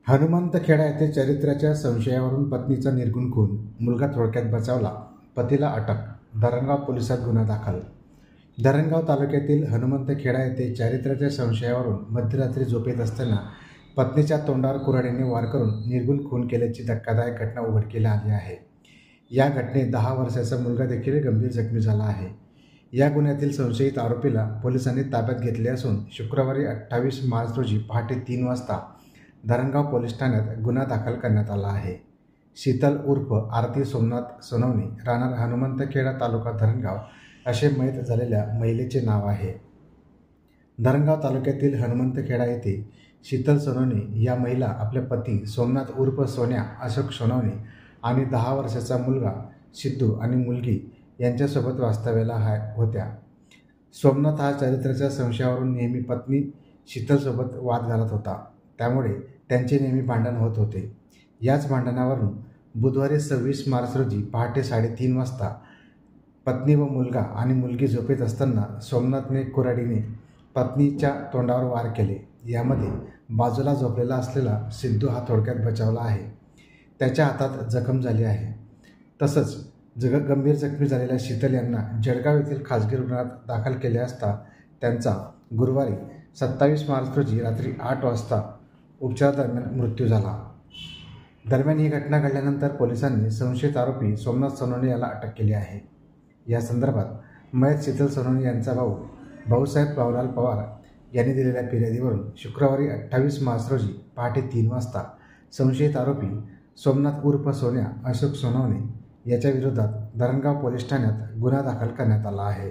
हनुमंतखेडा येथे चारित्र्याच्या संशयावरून पत्नीचा निर्घृण खून, मुलगा थोडक्यात बचावला, पतीला अटक, धरणगाव पोलिसात गुन्हा दाखल. धरणगाव तालुक्यातील हनुमंतखेडा येथे चारित्र्याच्या संशयावरून मध्यरात्री झोपेत असताना पत्नीच्या तोंडावर कुऱ्हाडीने वार करून निर्घृण खून केल्याची धक्कादायक घटना उघडकीला आली आहे. या घटनेत 10 वर्षाचा मुलगा देखील गंभीर जखमी झाला आहे. या गुन्ह्यातील संशयित आरोपीला पोलिसांनी ताब्यात घेतले असून शुक्रवारी 28 मार्च रोजी पहाटे 3 वाजता धरणगाव पोलीस ठाण्यात गुन्हा दाखल करण्यात आला आहे. शीतल उर्फ आरती सोमनाथ सोनवणे, राहणार हनुमंतखेडा, तालुका धरणगाव असे मयत झालेल्या महिलेचे नाव आहे. धरणगाव तालुक्यातील हनुमंतखेडा येथे शीतल सोनवणे या महिला आपल्या पती सोमनाथ उर्फ सोन्या अशोक सोनवणे आणि 10 वर्षाचा मुलगा सिद्धू आणि मुलगी यांच्यासोबत वास्तव्याला होत्या. सोमनाथ हा चारित्र्याच्या संशयावरून नेहमी पत्नी शीतलसोबत वाद घालत होता. त्यामुळे त्यांचे नेहमी भांडण होत होते. याच भांडणावरून बुधवारी 26 मार्च रोजी पहाटे 3:30 वाजता पत्नी व मुलगा आणि मुलगी झोपेत असताना सोमनाथने कुऱ्हाडीने पत्नीच्या तोंडावर वार केले. यामध्ये बाजूला झोपलेला असलेला सिद्धू हा थोडक्यात बचावला आहे. त्याच्या हातात जखम झाली आहे. तसंच गंभीर जखमी झालेल्या शीतल यांना जळगाव येथील खाजगी रुग्णालयात दाखल केले असता त्यांचा गुरुवारी 27 मार्च रोजी रात्री 8 वाजता उपचारादरम्यान मृत्यू झाला. दरम्यान ही घटना घडल्यानंतर पोलिसांनी संशयित आरोपी सोमनाथ सोनवणे याला अटक केली आहे. या संदर्भात मयत शीतल सोनवणे यांचा भाऊ भाऊसाहेब बावलाल पवार यांनी दिलेल्या फिर्यादीवरून शुक्रवारी 28 मार्च रोजी पहाटे 3 वाजता संशयित आरोपी सोमनाथ उर्फ सोन्या अशोक सोनवणे याच्या विरोधात धरणगाव पोलीस ठाण्यात गुन्हा दाखल करण्यात आला आहे.